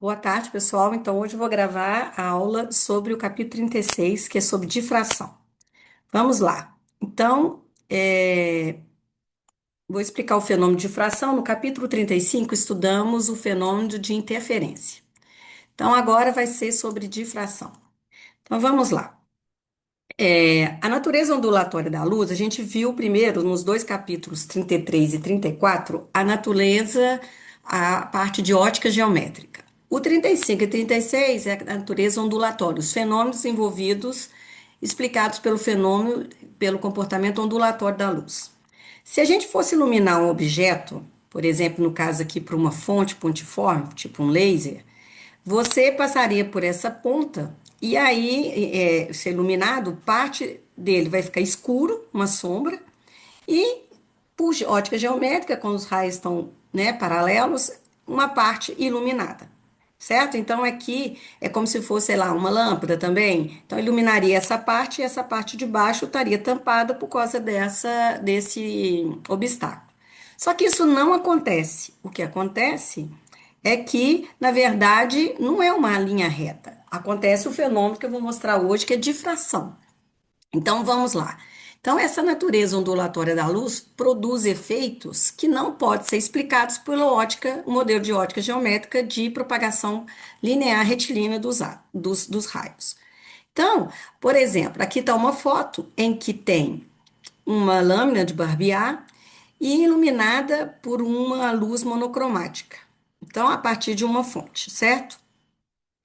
Boa tarde, pessoal. Então, hoje eu vou gravar a aula sobre o capítulo 36, que é sobre difração. Vamos lá. Então, vou explicar o fenômeno de difração. No capítulo 35, estudamos o fenômeno de interferência. Então, agora vai ser sobre difração. Então, vamos lá. A natureza ondulatória da luz, a gente viu primeiro nos dois capítulos 33 e 34, a natureza, a parte de ótica geométrica. O 35 e 36 é a natureza ondulatória, os fenômenos envolvidos, explicados pelo fenômeno, pelo comportamento ondulatório da luz. Se a gente fosse iluminar um objeto, por exemplo, no caso aqui para uma fonte pontiforme, tipo um laser, você passaria por essa ponta e aí, ser iluminado, parte dele vai ficar escuro, uma sombra, e por ótica geométrica, quando os raios estão, né, paralelos, uma parte iluminada, certo? Então aqui é como se fosse, sei lá, uma lâmpada também. Então iluminaria essa parte e essa parte de baixo estaria tampada por causa desse obstáculo. Só que isso não acontece. O que acontece é que, na verdade, não é uma linha reta. Acontece o fenômeno que eu vou mostrar hoje, que é difração. Então vamos lá. Então, essa natureza ondulatória da luz produz efeitos que não podem ser explicados pela ótica, o modelo de ótica geométrica de propagação linear retilínea dos raios. Então, por exemplo, aqui está uma foto em que tem uma lâmina de barbear e iluminada por uma luz monocromática. Então, a partir de uma fonte, certo?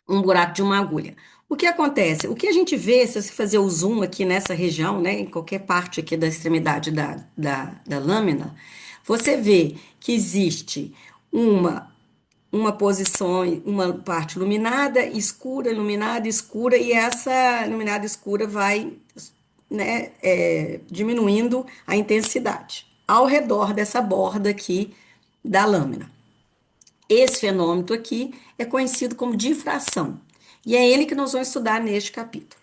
Um buraco de uma agulha. O que acontece? O que a gente vê, se você fazer o zoom aqui nessa região, né, em qualquer parte aqui da extremidade da lâmina, você vê que existe uma, uma posição, uma parte iluminada, escura, e essa iluminada escura vai, né, diminuindo a intensidade ao redor dessa borda aqui da lâmina. Esse fenômeno aqui é conhecido como difração, e é ele que nós vamos estudar neste capítulo.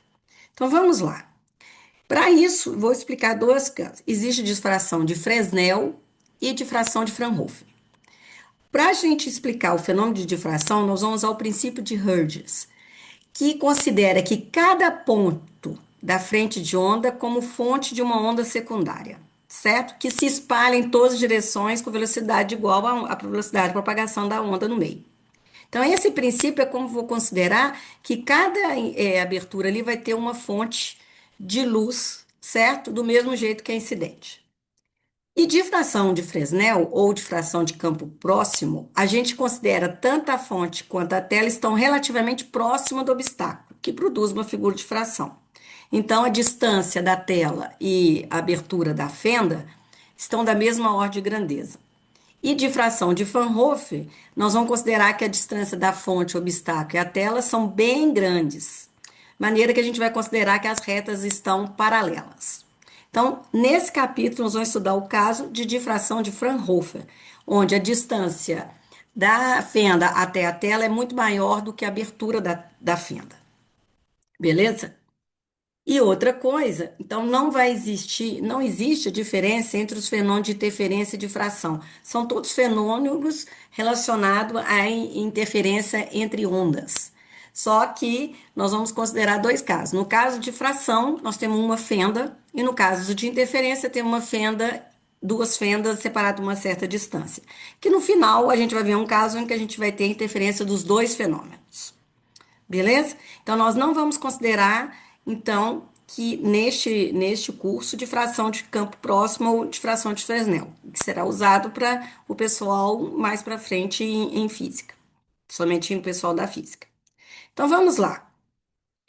Então vamos lá. Para isso, vou explicar duas coisas. Existe difração de Fresnel e difração de Fraunhofer. Para a gente explicar o fenômeno de difração, nós vamos ao princípio de Hurgis, que considera que cada ponto da frente de onda como fonte de uma onda secundária, certo? Que se espalha em todas as direções com velocidade igual à velocidade de propagação da onda no meio. Então, esse princípio é como vou considerar que cada abertura ali vai ter uma fonte de luz, certo? Do mesmo jeito que é incidente. E difração de Fresnel ou difração de campo próximo, a gente considera tanto a fonte quanto a tela estão relativamente próximas do obstáculo, que produz uma figura de difração. Então, a distância da tela e a abertura da fenda estão da mesma ordem de grandeza. E difração de Fraunhofer, nós vamos considerar que a distância da fonte, o obstáculo e a tela são bem grandes, maneira que a gente vai considerar que as retas estão paralelas. Então, nesse capítulo, nós vamos estudar o caso de difração de Fraunhofer, onde a distância da fenda até a tela é muito maior do que a abertura da fenda. Beleza? E outra coisa, então não vai existir, não existe a diferença entre os fenômenos de interferência e difração. São todos fenômenos relacionados à interferência entre ondas. Só que nós vamos considerar dois casos. No caso de difração, nós temos uma fenda, e no caso de interferência, temos uma fenda, duas fendas separadas uma certa distância. Que no final a gente vai ver um caso em que a gente vai ter a interferência dos dois fenômenos. Beleza? Então, nós não vamos considerar, então, que neste curso, difração de campo próximo ou difração de Fresnel, que será usado para o pessoal mais para frente em física, somente o pessoal da física. Então, vamos lá.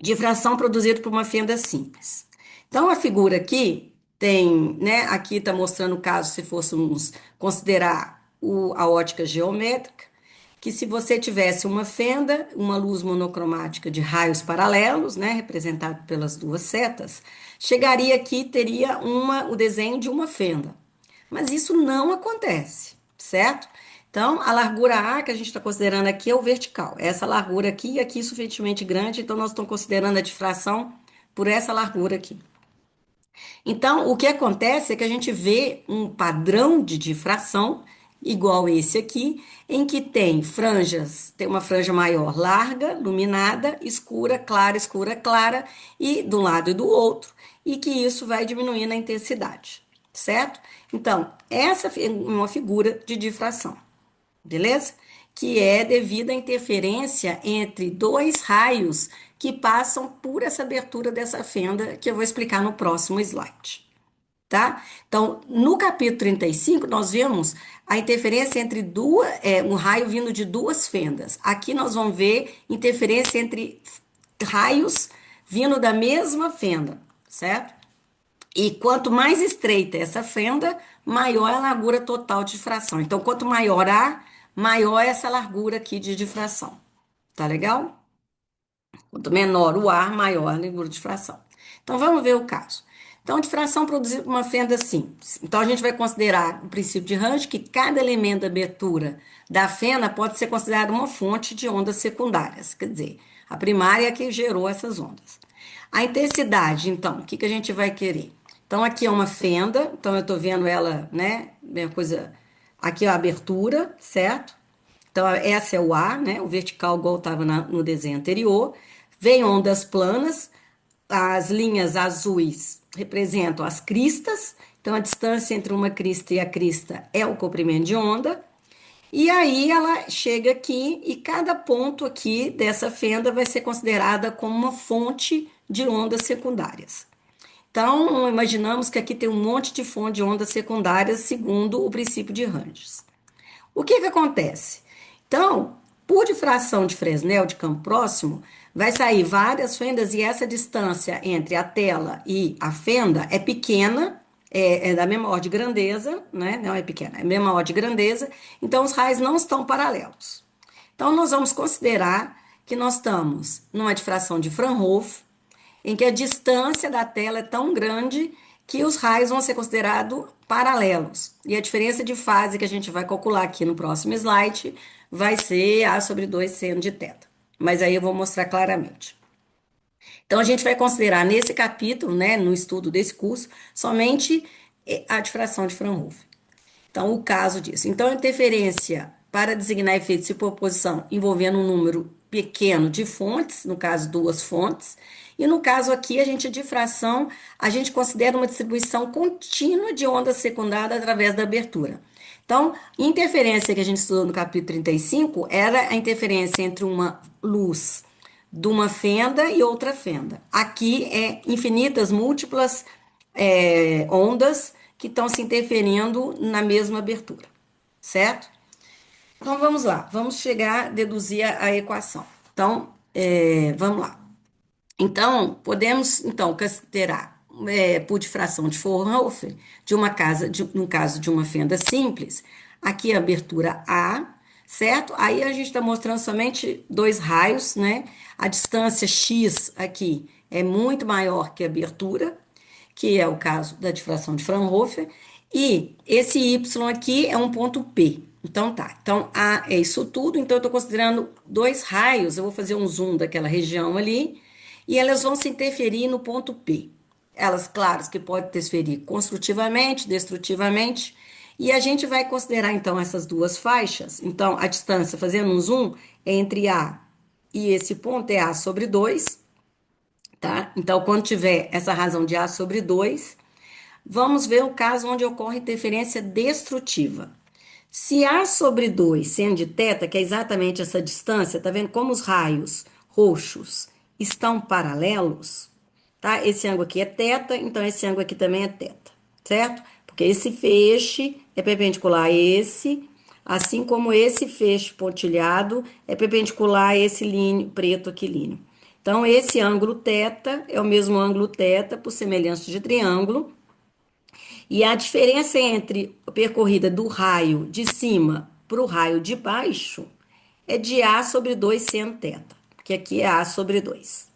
Difração produzida por uma fenda simples. Então, a figura aqui tem, né? Aqui está mostrando o caso se fôssemos considerar a ótica geométrica, que se você tivesse uma fenda, uma luz monocromática de raios paralelos, né, representado pelas duas setas, chegaria aqui e teria o desenho de uma fenda. Mas isso não acontece, certo? Então, a largura A que a gente está considerando aqui é o vertical. Essa largura aqui e aqui suficientemente grande, então nós estamos considerando a difração por essa largura aqui. Então, o que acontece é que a gente vê um padrão de difração igual esse aqui, em que tem franjas, tem uma franja maior larga, iluminada, escura, clara, e de um lado e do outro, e que isso vai diminuindo a intensidade, certo? Então, essa é uma figura de difração, beleza? Que é devido à interferência entre dois raios que passam por essa abertura dessa fenda, que eu vou explicar no próximo slide. Tá? Então, no capítulo 35, nós vemos a interferência entre um raio vindo de duas fendas. Aqui nós vamos ver interferência entre raios vindo da mesma fenda, certo? E quanto mais estreita essa fenda, maior é a largura total de difração. Então, quanto maior A, maior é essa largura aqui de difração. Tá legal? Quanto menor o ar, maior a largura de difração. Então, vamos ver o caso. Então, difração produzida por uma fenda simples. Então, a gente vai considerar o princípio de Range, que cada elemento da abertura da fenda pode ser considerado uma fonte de ondas secundárias. Quer dizer, a primária é a que gerou essas ondas. A intensidade, então, o que que a gente vai querer? Então, aqui é uma fenda, então eu estou vendo ela, né? Minha coisa. Aqui é a abertura, certo? Então, essa é o A, né? O vertical, igual estava no desenho anterior. Vem ondas planas, as linhas azuis representam as cristas, então a distância entre uma crista e a crista é o comprimento de onda. E aí ela chega aqui e cada ponto aqui dessa fenda vai ser considerada como uma fonte de ondas secundárias. Então, imaginamos que aqui tem um monte de fonte de ondas secundárias segundo o princípio de Ranges. O que que acontece? Então, por difração de Fresnel de campo próximo, vai sair várias fendas e essa distância entre a tela e a fenda é pequena, é da mesma ordem de grandeza, né? Não é pequena, é a mesma ordem de grandeza, então os raios não estão paralelos. Então, nós vamos considerar que nós estamos numa difração de Fraunhofer, em que a distância da tela é tão grande que os raios vão ser considerados paralelos. E a diferença de fase que a gente vai calcular aqui no próximo slide vai ser A sobre 2 seno de θ. Mas aí eu vou mostrar claramente. Então, a gente vai considerar nesse capítulo, né, no estudo desse curso, somente a difração de Fraunhofer. Então, o caso disso. Então, a interferência para designar efeito de superposição envolvendo um número pequeno de fontes, no caso, duas fontes. E no caso aqui, a gente, difração, a gente considera uma distribuição contínua de ondas secundárias através da abertura. Então, interferência que a gente estudou no capítulo 35 era a interferência entre uma luz de uma fenda e outra fenda. Aqui é infinitas, múltiplas ondas que estão se interferindo na mesma abertura, certo? Então vamos lá, vamos chegar a deduzir a equação. Então, vamos lá. Então, podemos considerar por difração de Fraunhofer de uma casa, no caso de uma fenda simples, aqui a abertura A, certo? Aí a gente está mostrando somente dois raios, né? A distância X aqui é muito maior que a abertura, que é o caso da difração de Fraunhofer, e esse Y aqui é um ponto P. Então tá, então A é isso tudo, então eu estou considerando dois raios, eu vou fazer um zoom daquela região ali, e elas vão se interferir no ponto P. Elas, claro, que podem interferir construtivamente, destrutivamente, e a gente vai considerar então essas duas faixas. Então, a distância, fazendo um zoom, entre A e esse ponto é A sobre 2, tá? Então, quando tiver essa razão de A sobre 2, vamos ver o caso onde ocorre interferência destrutiva. Se A sobre 2 seno de θ, que é exatamente essa distância, tá vendo como os raios roxos estão paralelos, tá? Esse ângulo aqui é θ, então esse ângulo aqui também é θ, certo? Porque esse feixe é perpendicular a esse, assim como esse feixe pontilhado é perpendicular a esse linho preto aqui, linho. Então, esse ângulo θ é o mesmo ângulo θ por semelhança de triângulo, e a diferença entre a percorrida do raio de cima para o raio de baixo é de A sobre 2 seno θ, que aqui é A sobre 2.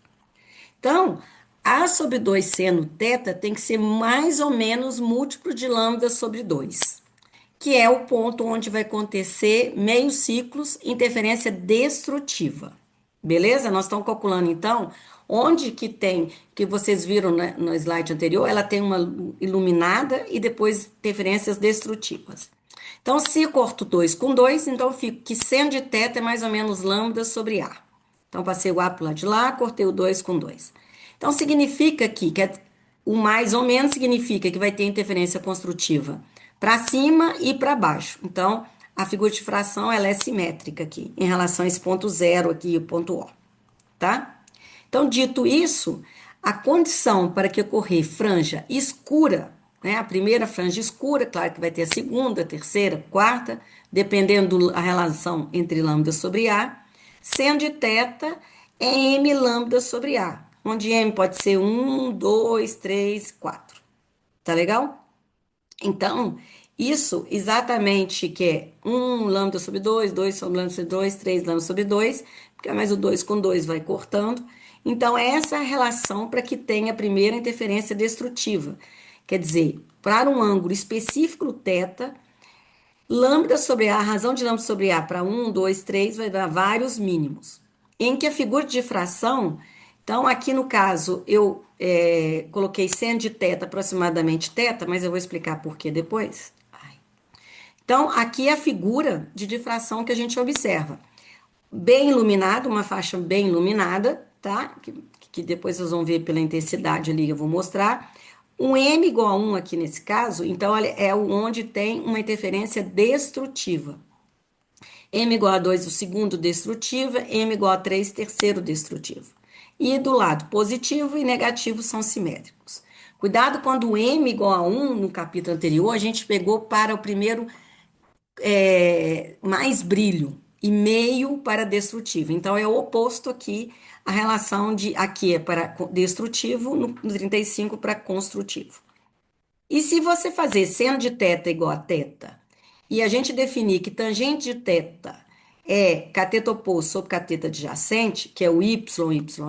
Então, A sobre 2 seno θ tem que ser mais ou menos múltiplo de lambda sobre 2, que é o ponto onde vai acontecer meio ciclos, interferência destrutiva. Beleza? Nós estamos calculando, então, onde que tem, que vocês viram no slide anterior, ela tem uma iluminada e depois interferências destrutivas. Então, se eu corto 2 com 2, então eu fico que seno de θ é mais ou menos lambda sobre A. Então, passei o A para o lado de lá, cortei o 2 com 2. Então, significa o mais ou menos significa que vai ter interferência construtiva para cima e para baixo. Então, a figura de fração ela é simétrica aqui, em relação a esse ponto zero aqui, o ponto O, tá? Então, dito isso, a condição para que ocorrer franja escura, né? A primeira franja escura, claro que vai ter a segunda, a terceira, a quarta, dependendo da relação entre lambda sobre A, sendo de θ é m lambda sobre A, onde m pode ser 1, 2, 3, 4. Tá legal? Então, isso exatamente que é 1 lambda sobre 2, 2 sobre lambda sobre 2, 3 lambda sobre 2, porque mais o 2 com 2 vai cortando. Então, essa é a relação para que tenha a primeira interferência destrutiva. Quer dizer, para um ângulo específico θ, lambda sobre A, a razão de lambda sobre A para 1, 2, 3 vai dar vários mínimos. Em que a figura de difração, então aqui no caso eu coloquei seno de θ aproximadamente θ, mas eu vou explicar por que depois. Então aqui é a figura de difração que a gente observa. Bem iluminado, uma faixa bem iluminada, tá? Que depois vocês vão ver pela intensidade ali, eu vou mostrar. Um M igual a 1 aqui nesse caso, então é onde tem uma interferência destrutiva. M igual a 2, o segundo destrutivo, M igual a 3, terceiro destrutivo. E do lado positivo e negativo são simétricos. Cuidado quando o M igual a 1, no capítulo anterior, a gente pegou para o primeiro mais brilho e meio para destrutivo. Então, é o oposto aqui, a relação de aqui é para destrutivo, no 35 para construtivo. E se você fazer seno de θ igual a θ, e a gente definir que tangente de θ é cateto oposto sobre cateto adjacente, que é o y,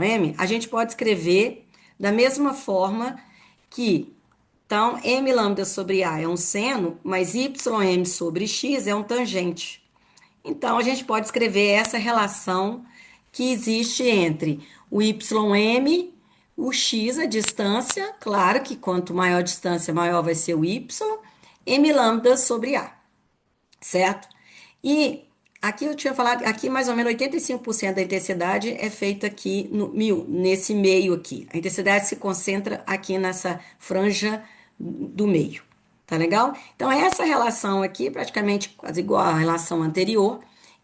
ym, a gente pode escrever da mesma forma que, então, m lambda sobre A é um seno, mas ym sobre x é um tangente. Então, a gente pode escrever essa relação que existe entre o ym, o x, a distância, claro que quanto maior a distância, maior vai ser o y, m lambda sobre A, certo? E aqui eu tinha falado, aqui mais ou menos 85% da intensidade é feita aqui nesse meio aqui. A intensidade se concentra aqui nessa franja do meio, tá legal? Então, essa relação aqui, praticamente quase igual à relação anterior,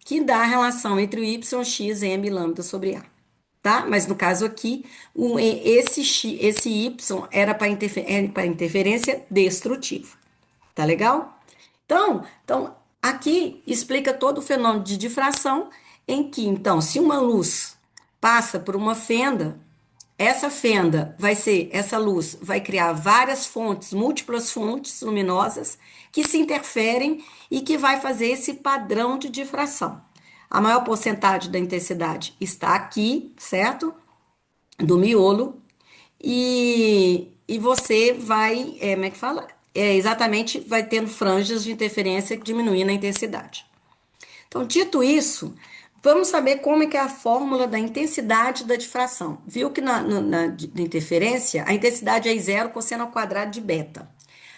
que dá a relação entre o y, x, m lambda sobre A, tá? Mas no caso aqui, esse y era para interferência destrutiva, tá legal? Então, aqui explica todo o fenômeno de difração, em que, então, se uma luz passa por uma fenda, essa luz vai criar várias fontes, múltiplas fontes luminosas que se interferem e que vai fazer esse padrão de difração. A maior porcentagem da intensidade está aqui, certo? Do miolo. E você vai, como é que fala? Exatamente, vai tendo franjas de interferência diminuindo a intensidade. Então, dito isso, vamos saber como é que é a fórmula da intensidade da difração. Viu que na interferência, a intensidade é I0 cosseno ao quadrado de beta.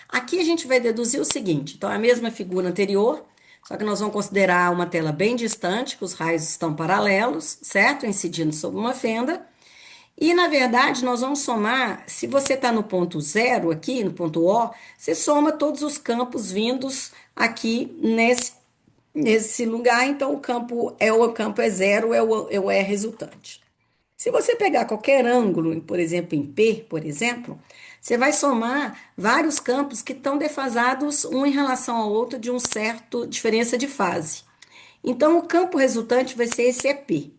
Aqui a gente vai deduzir o seguinte, então é a mesma figura anterior, só que nós vamos considerar uma tela bem distante, que os raios estão paralelos, certo? Incidindo sobre uma fenda. E, na verdade, nós vamos somar, se você está no ponto zero aqui, no ponto O, você soma todos os campos vindos aqui nesse lugar, então o campo é zero, é o E resultante. Se você pegar qualquer ângulo, por exemplo, em P, por exemplo, você vai somar vários campos que estão defasados um em relação ao outro de um certo diferença de fase. Então, o campo resultante vai ser esse EP,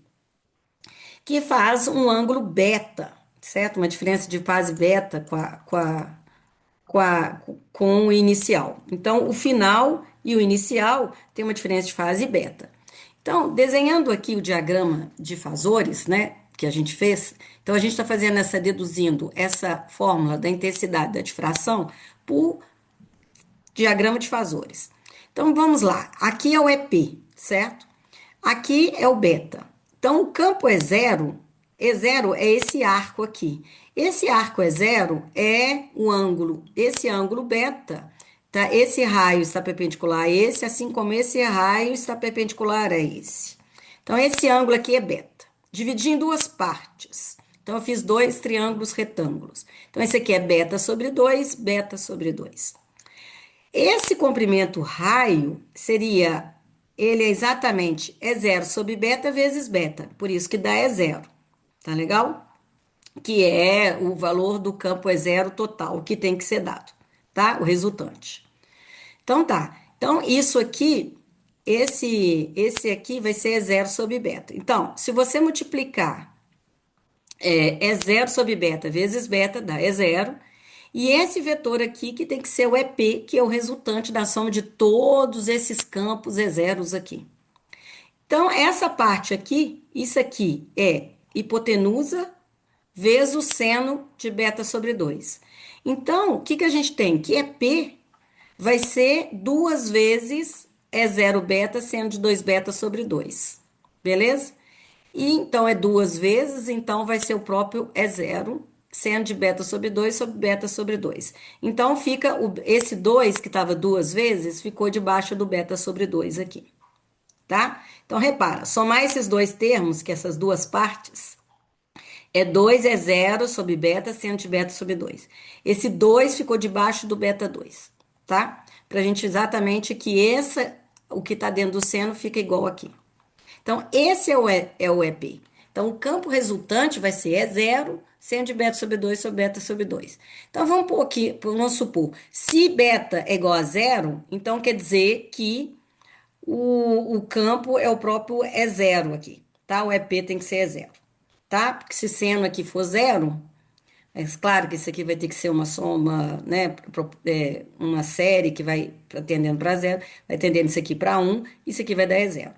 que faz um ângulo beta, certo? Uma diferença de fase beta com o inicial. Então, o final e o inicial tem uma diferença de fase beta. Então, desenhando aqui o diagrama de fasores, né, que a gente fez, então a gente está fazendo deduzindo essa fórmula da intensidade da difração por diagrama de fasores. Então, vamos lá. Aqui é o EP, certo? Aqui é o beta. Então, o campo é zero. E0 é esse arco aqui. Esse arco é zero é o ângulo, esse ângulo beta. tá? Esse raio está perpendicular a esse, assim como esse raio está perpendicular a esse. Então, esse ângulo aqui é beta. Dividi em duas partes. Então, eu fiz dois triângulos retângulos. Então, esse aqui é beta sobre 2, beta sobre 2. Esse comprimento raio seria, ele é exatamente, é zero sobre beta vezes beta. Por isso que dá é zero. Tá legal? Que é o valor do campo é zero total, que tem que ser dado, tá? O resultante. Então tá. Então isso aqui, esse aqui vai ser zero sobre beta. Então, se você multiplicar é zero sobre beta vezes beta, dá é zero. E esse vetor aqui, que tem que ser o EP, que é o resultante da soma de todos esses campos é zeros aqui. Então, essa parte aqui, isso aqui é hipotenusa vezes o seno de beta sobre 2. Então, o que, que a gente tem? Que EP vai ser duas vezes é zero beta, seno de 2 beta sobre 2. Beleza? E então é duas vezes, então vai ser o próprio é zero, seno de beta sobre beta sobre 2. Então fica esse 2 que estava duas vezes, ficou debaixo do beta sobre 2 aqui, tá? Então repara, somar esses dois termos, que essas duas partes, é 2 é zero sobre beta, seno de beta sobre 2. Esse 2 ficou debaixo do beta 2, tá? Pra gente exatamente que o que tá dentro do seno fica igual aqui. Então, esse é o EP. Então, o campo resultante vai ser E0, seno de beta sobre beta sobre 2. Então, vamos pôr aqui, vamos supor, se beta é igual a zero, então quer dizer que o campo é o próprio E0 aqui, tá? O EP tem que ser E0, tá? Porque se seno aqui for zero, é claro que isso aqui vai ter que ser uma soma, né? Uma série que vai tendendo para zero, vai tendendo isso aqui para 1, isso aqui vai dar E0.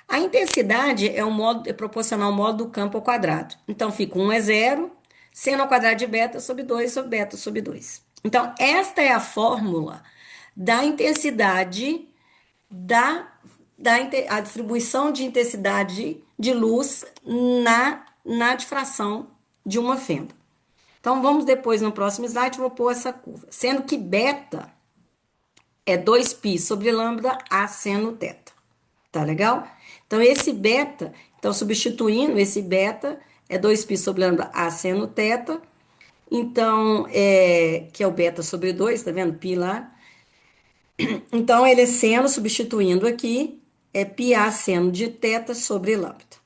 A intensidade é proporcional ao modo do campo ao quadrado. Então, fica 1 é zero, seno ao quadrado de beta sobre 2 sobre beta sobre 2. Então, esta é a fórmula da intensidade a distribuição de intensidade de luz na difração de uma fenda. Então, vamos depois, no próximo slide, vou pôr essa curva. Sendo que beta é 2π sobre lambda a seno θ. Tá legal? Então, esse beta, então substituindo esse beta, é 2π sobre lambda a seno θ. Então, que é o beta sobre 2, tá vendo? Π lá. Então, ele é seno, substituindo aqui, é πa seno de θ sobre lambda.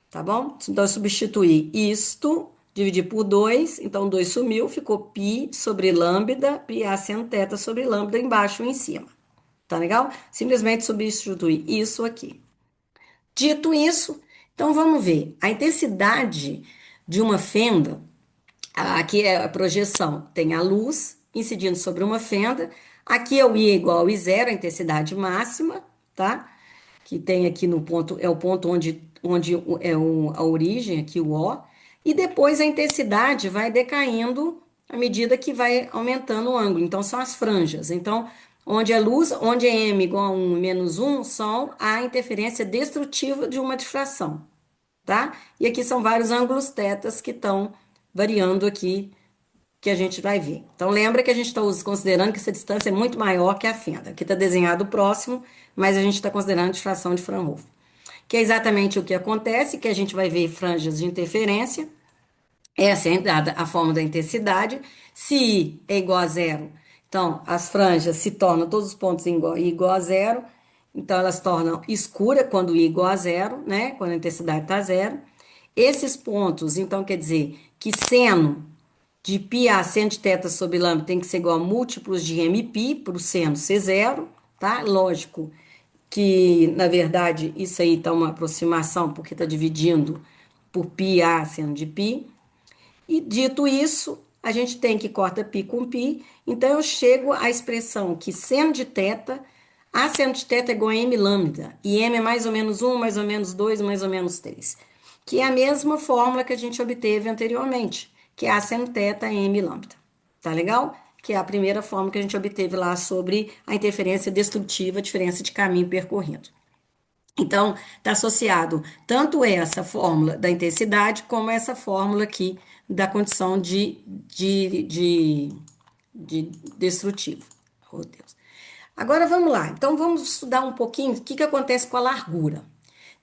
Tá bom? Então, eu substituir isto, dividir por 2, então 2 sumiu, ficou π sobre lambda, πa seno θ sobre lambda embaixo e em cima. Tá legal? Simplesmente substituir isso aqui. Dito isso, então vamos ver. A intensidade de uma fenda, aqui é a projeção, tem a luz incidindo sobre uma fenda. Aqui é o I igual ao I0, a intensidade máxima, tá? Que tem aqui no ponto, é o ponto onde a origem, aqui o O. E depois a intensidade vai decaindo à medida que vai aumentando o ângulo. Então, são as franjas. Então, onde é luz, onde é M igual a 1 menos 1, são a interferência destrutiva de uma difração, tá? E aqui são vários ângulos tetas que estão variando aqui, que a gente vai ver. Então, lembra que a gente está considerando que essa distância é muito maior que a fenda. Aqui está desenhado o próximo, mas a gente está considerando a difração de Fraunhofer. Que é exatamente o que acontece, que a gente vai ver franjas de interferência. Essa é dada a forma da intensidade. Se I é igual a zero, então as franjas se tornam, todos os pontos igual a zero. Então elas tornam escura quando I igual a zero, né? Quando a intensidade está zero. Esses pontos, então quer dizer que seno de πa seno de θ sobre lambda tem que ser igual a múltiplos de mπ para o seno ser zero, tá? Lógico que, na verdade, isso aí está uma aproximação, porque está dividindo por πa seno de π. E dito isso, a gente tem que corta π com π, então eu chego à expressão que seno de θ, a seno de θ é igual a m lambda, e m é mais ou menos 1, mais ou menos 2, mais ou menos 3, que é a mesma fórmula que a gente obteve anteriormente, que é a seno θ m lambda. Tá legal? Que é a primeira fórmula que a gente obteve lá sobre a interferência destrutiva, a diferença de caminho percorrido. Então, está associado tanto essa fórmula da intensidade como essa fórmula aqui da condição de destrutivo. Oh, Deus. Agora vamos lá. Então vamos estudar um pouquinho o que que acontece com a largura.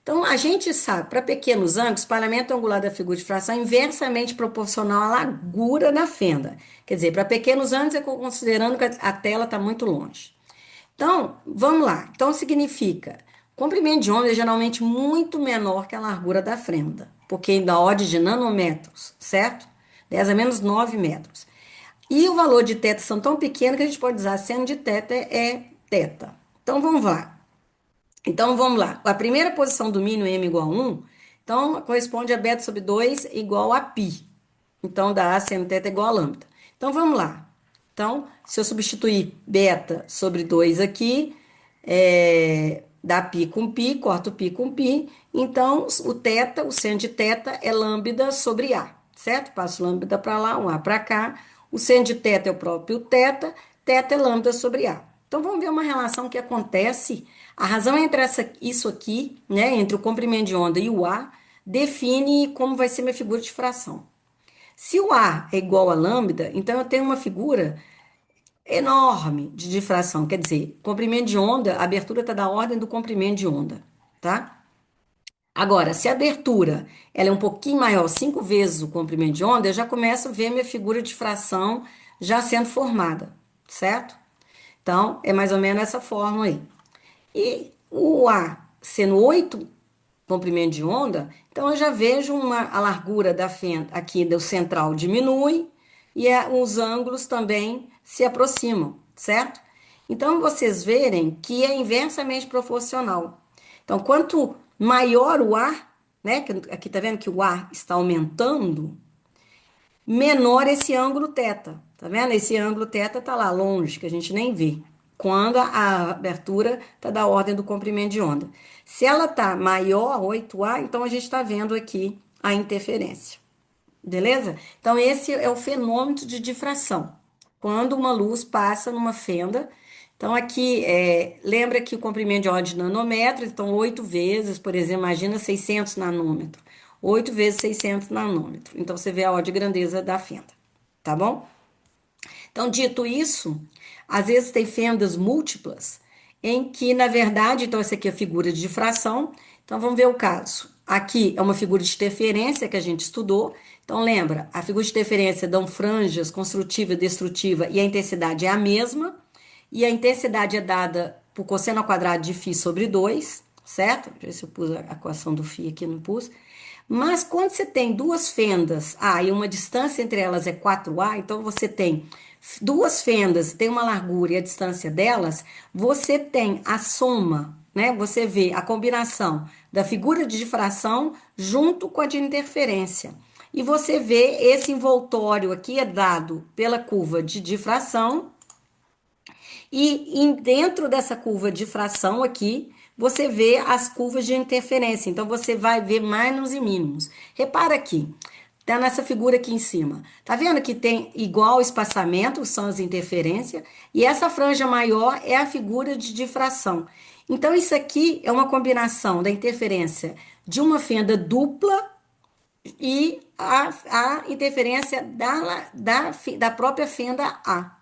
Então a gente sabe, para pequenos ângulos, o espalhamento angular da figura de fração é inversamente proporcional à largura da fenda. Quer dizer, para pequenos ângulos, é considerando que a tela está muito longe. Então, vamos lá. Então significa, comprimento de onda é geralmente muito menor que a largura da fenda, porque é da ordem de nanômetros, certo? 10 a menos 9 metros. E o valor de teta são tão pequenos que a gente pode usar seno de teta é teta. Então vamos lá. Então vamos lá. A primeira posição do mínimo m igual a 1, então corresponde a beta sobre 2 igual a π. Então dá seno teta igual a lambda. Então vamos lá. Então, se eu substituir beta sobre 2 aqui, dá π com π, corto π com π. Então, o teta, o seno de teta é lambda sobre A, certo? Passo lambda para lá, um A para cá. O seno de teta é o próprio teta, teta é lambda sobre A. Então, vamos ver uma relação que acontece. A razão entre isso aqui, né, entre o comprimento de onda e o A, define como vai ser minha figura de fração. Se o A é igual a lambda, então eu tenho uma figura enorme de difração. Quer dizer, comprimento de onda, a abertura está da ordem do comprimento de onda, tá? Agora, se a abertura ela é um pouquinho maior, 5 vezes o comprimento de onda, eu já começo a ver minha figura de fração já sendo formada, certo? Então, é mais ou menos essa forma aí. E o A sendo 8 comprimento de onda, então eu já vejo a largura da fenda aqui do central diminui e os ângulos também se aproximam, certo? Então vocês verem que é inversamente proporcional. Então, quanto maior o ar, né? Aqui tá vendo que o ar está aumentando, menor esse ângulo teta. Tá vendo? Esse ângulo teta tá lá longe, que a gente nem vê. Quando a abertura tá da ordem do comprimento de onda. Se ela tá maior, 8A, então a gente está vendo aqui a interferência. Beleza? Então, esse é o fenômeno de difração. Quando uma luz passa numa fenda. Então, aqui, lembra que o comprimento de onda de nanômetros, então 8 vezes, por exemplo, imagina 600 nanômetros. 8 vezes 600 nanômetros. Então, você vê a ordem de grandeza da fenda. Tá bom? Então, dito isso, às vezes tem fendas múltiplas, em que, na verdade, então, essa aqui é a figura de difração. Então, vamos ver o caso. Aqui é uma figura de interferência que a gente estudou. Então, lembra, a figura de interferência dão franjas construtiva e destrutiva e a intensidade é a mesma. E a intensidade é dada por cosseno ao quadrado de φ sobre 2, certo? Deixa eu ver se eu pus a equação do φ aqui, não pus. Mas quando você tem duas fendas A e uma distância entre elas é 4A, então você tem duas fendas, tem uma largura e a distância delas, você tem a soma, né? Você vê a combinação da figura de difração junto com a de interferência. E você vê esse envoltório aqui é dado pela curva de difração e dentro dessa curva de fração aqui, você vê as curvas de interferência. Então, você vai ver mínimos e mínimos. Repara aqui, tá nessa figura aqui em cima. Tá vendo que tem igual espaçamento, são as interferências, e essa franja maior é a figura de difração. Então, isso aqui é uma combinação da interferência de uma fenda dupla e a interferência da própria fenda A.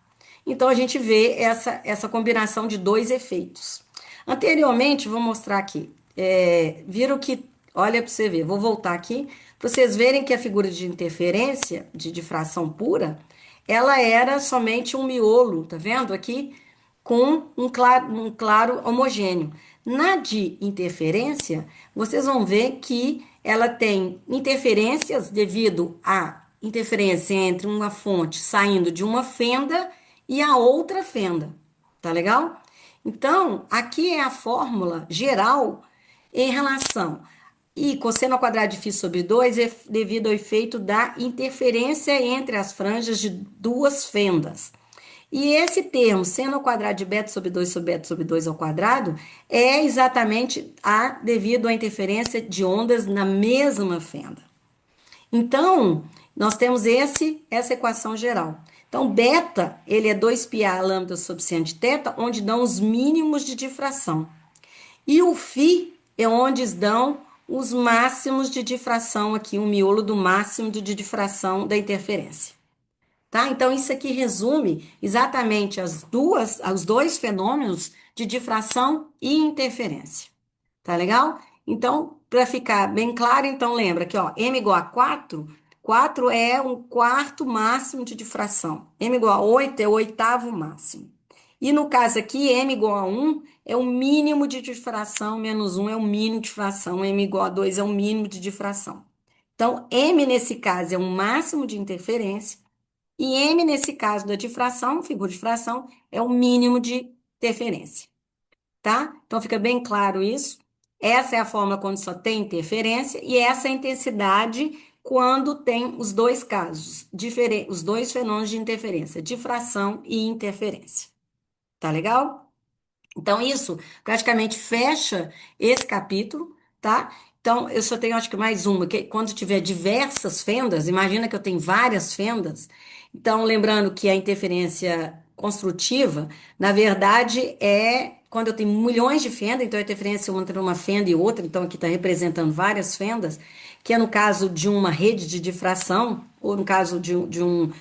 Então, a gente vê essa combinação de dois efeitos. Anteriormente, vou mostrar aqui. Viram que, olha para você ver, vou voltar aqui, para vocês verem que a figura de interferência, de difração pura, ela era somente um miolo, tá vendo aqui? Com um claro homogêneo. Na de interferência, vocês vão ver que ela tem interferências devido à interferência entre uma fonte saindo de uma fenda e a outra fenda. Tá legal? Então, aqui é a fórmula geral em relação I cosseno ao quadrado de φ sobre 2 é devido ao efeito da interferência entre as franjas de duas fendas. E esse termo, seno ao quadrado de beta sobre 2 ao quadrado, é exatamente devido à interferência de ondas na mesma fenda. Então, nós temos essa equação geral. Então, beta, ele é 2πa lambda sobre seno de teta, onde dão os mínimos de difração. E o φ é onde dão os máximos de difração aqui, o miolo do máximo de difração da interferência. tá? Então, isso aqui resume exatamente os dois fenômenos de difração e interferência. Tá legal? Então, para ficar bem claro, então lembra que, ó, m igual a 4, 4 é um quarto máximo de difração. M igual a 8 é o oitavo máximo. E no caso aqui, m igual a 1 é o mínimo de difração, menos 1 é o mínimo de difração, m igual a 2 é o mínimo de difração. Então, m nesse caso é um máximo de interferência, e m nesse caso da difração, figura de difração, é o mínimo de interferência, tá? Então fica bem claro isso. Essa é a fórmula quando só tem interferência e essa é a intensidade quando tem os dois casos, os dois fenômenos de interferência, difração e interferência. Tá legal? Então, isso praticamente fecha esse capítulo, tá? Então, eu só tenho, acho que mais uma, que quando tiver diversas fendas, imagina que eu tenho várias fendas. Então, lembrando que a interferência construtiva, na verdade, é quando eu tenho milhões de fendas, então a interferência entre uma fenda e outra, então aqui está representando várias fendas, que é no caso de uma rede de difração, ou no caso de um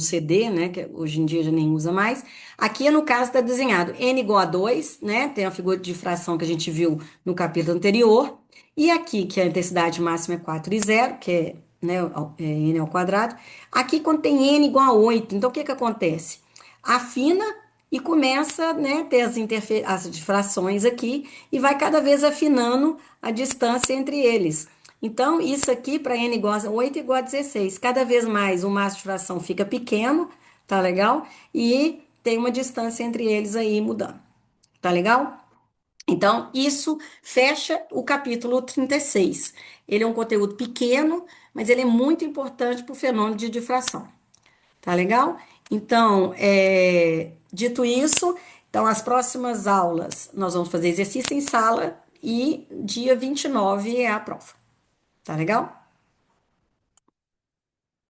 CD, né, que hoje em dia já nem usa mais. Aqui, no caso, está desenhado n igual a 2, né, tem a figura de difração que a gente viu no capítulo anterior, e aqui, que a intensidade máxima é 4 e 0, que é, né, n ao quadrado. Aqui, quando tem n igual a 8, então o que que acontece? Afina e começa, né, ter as difrações aqui e vai cada vez afinando a distância entre eles. Então, isso aqui para n igual a 8 igual a 16. Cada vez mais o máximo de fração fica pequeno, tá legal? E tem uma distância entre eles aí mudando, tá legal? Então, isso fecha o capítulo 36. Ele é um conteúdo pequeno, mas ele é muito importante para o fenômeno de difração. Tá legal? Então, dito isso, então as próximas aulas nós vamos fazer exercício em sala e dia 29 é a prova. Tá legal?